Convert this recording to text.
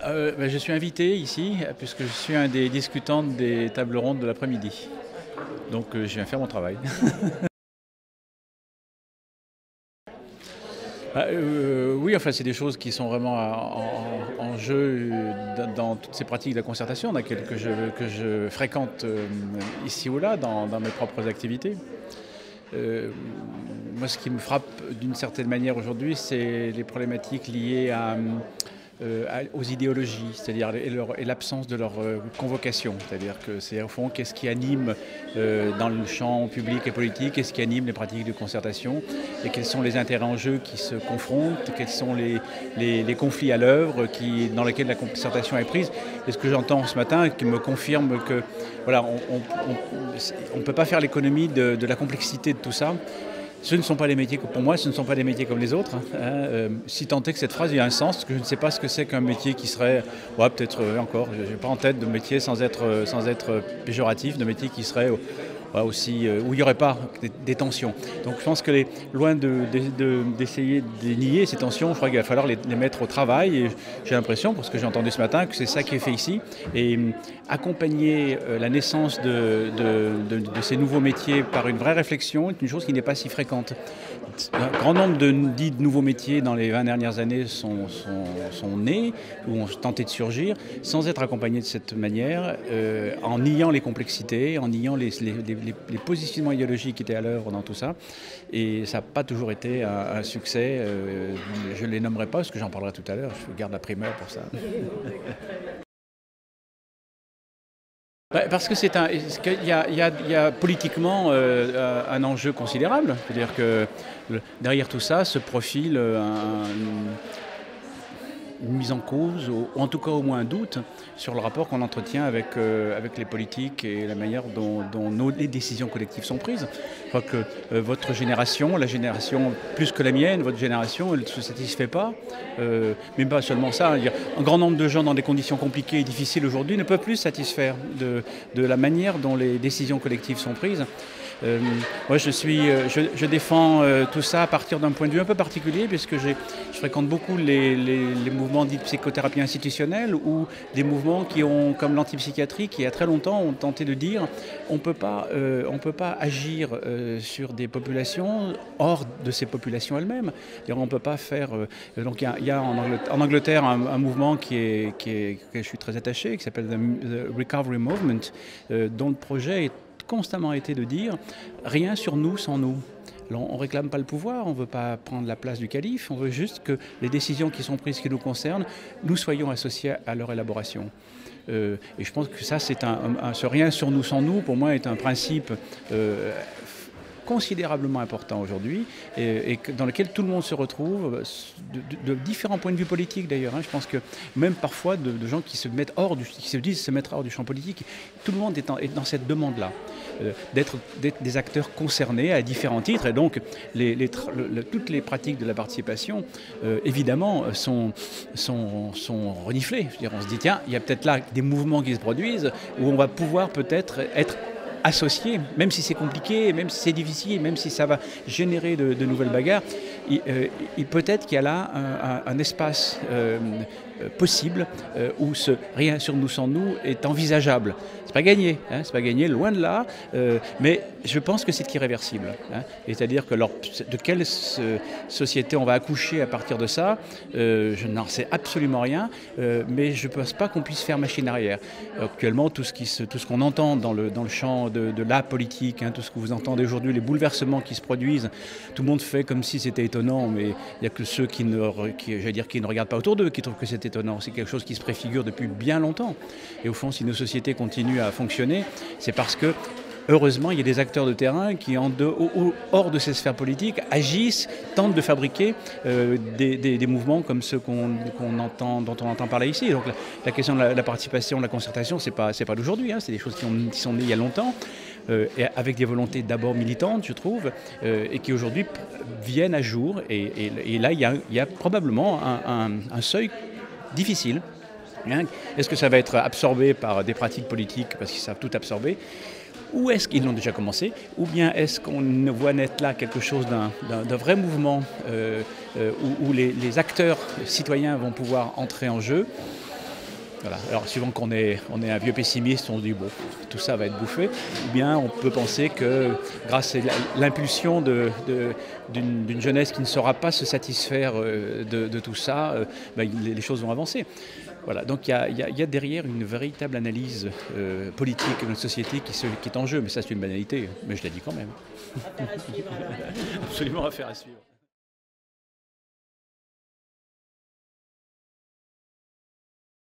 Je suis invité ici, puisque je suis un des discutants des tables rondes de l'après-midi. Donc je viens faire mon travail. Oui, enfin, c'est des choses qui sont vraiment en jeu dans toutes ces pratiques de la concertation, que je fréquente ici ou là dans mes propres activités. Moi, ce qui me frappe d'une certaine manière aujourd'hui, c'est les problématiques liées aux idéologies, c'est-à-dire et l'absence de leur convocation. C'est-à-dire que c'est au fond qu'est-ce qui anime dans le champ public et politique, qu'est-ce qui anime les pratiques de concertation et quels sont les intérêts en jeu qui se confrontent, quels sont les conflits à l'œuvre dans lesquels la concertation est prise. Et ce que j'entends ce matin qui me confirme que voilà, on ne peut pas faire l'économie de la complexité de tout ça. Ce ne sont pas les métiers, pour moi, ce ne sont pas des métiers comme les autres. Si tant est que cette phrase ait un sens, parce que je ne sais pas ce que c'est qu'un métier qui serait, peut-être encore, je n'ai pas en tête de métier sans être péjoratif, de métier qui serait aussi, où il n'y aurait pas des tensions. Donc je pense que loin d'essayer de nier ces tensions, je crois qu'il va falloir les mettre au travail. Et j'ai l'impression, pour ce que j'ai entendu ce matin, que c'est ça qui est fait ici. Et accompagner la naissance de ces nouveaux métiers par une vraie réflexion est une chose qui n'est pas si fréquente. Un grand nombre de nouveaux métiers dans les 20 dernières années sont nés ou ont tenté de surgir sans être accompagnés de cette manière, en niant les complexités, en niant les positionnements idéologiques qui étaient à l'œuvre dans tout ça. Et ça n'a pas toujours été un succès. Je ne les nommerai pas parce que j'en parlerai tout à l'heure. Je garde la primeur pour ça. Parce que qu'il y a politiquement un enjeu considérable. C'est-à-dire que derrière tout ça se profile une mise en cause, ou en tout cas au moins un doute, sur le rapport qu'on entretient avec les politiques et la manière dont les décisions collectives sont prises. Je crois que votre génération, la génération plus que la mienne, votre génération, elle ne se satisfait pas. Mais pas seulement ça. Il y a un grand nombre de gens dans des conditions compliquées et difficiles aujourd'hui ne peuvent plus se satisfaire de la manière dont les décisions collectives sont prises. Moi, je défends tout ça à partir d'un point de vue un peu particulier, puisque je fréquente beaucoup les mouvements dits de psychothérapie institutionnelle ou des mouvements qui ont, comme l'antipsychiatrie, qui il y a très longtemps ont tenté de dire on peut pas agir sur des populations hors de ces populations elles-mêmes. On ne peut pas faire. Donc il y a en Angleterre un mouvement que je suis très attaché, qui s'appelle The Recovery Movement, dont le projet est constamment été de dire rien sur nous sans nous. Alors, on ne réclame pas le pouvoir, on ne veut pas prendre la place du calife, on veut juste que les décisions qui sont prises qui nous concernent, nous soyons associés à leur élaboration. Et je pense que ça, ce rien sur nous sans nous, pour moi, est un principe considérablement important aujourd'hui et dans lequel tout le monde se retrouve, de différents points de vue politiques d'ailleurs. Je pense que même parfois de gens qui se disent se mettre hors du champ politique, tout le monde est dans cette demande-là. D'être des acteurs concernés à différents titres, et donc toutes les pratiques de la participation évidemment sont reniflées. Je veux dire, on se dit tiens, il y a peut-être là des mouvements qui se produisent où on va pouvoir peut-être être associés, même si c'est compliqué, même si c'est difficile, même si ça va générer de nouvelles bagarres, peut-être qu'il y a là un espace possible où ce rien sur nous sans nous est envisageable. C'est pas gagné, c'est pas gagné, loin de là, mais je pense que c'est irréversible. C'est-à-dire que de quelle société on va accoucher à partir de ça, je n'en sais absolument rien, mais je ne pense pas qu'on puisse faire machine arrière. Actuellement, tout ce qu'on entend dans le champ de la politique, tout ce que vous entendez aujourd'hui, les bouleversements qui se produisent, tout le monde fait comme si c'était étonnant, mais il n'y a que ceux qui ne regardent pas autour d'eux qui trouvent que c'est étonnant. C'est quelque chose qui se préfigure depuis bien longtemps. Et au fond, si nos sociétés continuent à fonctionner, c'est parce que heureusement, il y a des acteurs de terrain qui, hors de ces sphères politiques, agissent, tentent de fabriquer des mouvements comme ceux dont on entend parler ici. Donc la question de la participation, de la concertation, c'est pas d'aujourd'hui, c'est des choses qui sont nées il y a longtemps, et avec des volontés d'abord militantes, je trouve, et qui aujourd'hui viennent à jour. Et là, il y a probablement un seuil difficile. Est-ce que ça va être absorbé par des pratiques politiques parce qu'ils savent tout absorber? Ou est-ce qu'ils l'ont déjà commencé? Ou bien est-ce qu'on voit naître là quelque chose d'un vrai mouvement où les acteurs citoyens vont pouvoir entrer en jeu? Voilà. Alors suivant on est un vieux pessimiste, on se dit bon, tout ça va être bouffé, ou bien on peut penser que grâce à l'impulsion d'une jeunesse qui ne saura pas se satisfaire de tout ça, les choses vont avancer. Voilà. Donc il y a derrière une véritable analyse politique de notre société qui est en jeu, mais ça c'est une banalité, mais je la dis quand même. Affaire à suivre. Absolument affaire à suivre.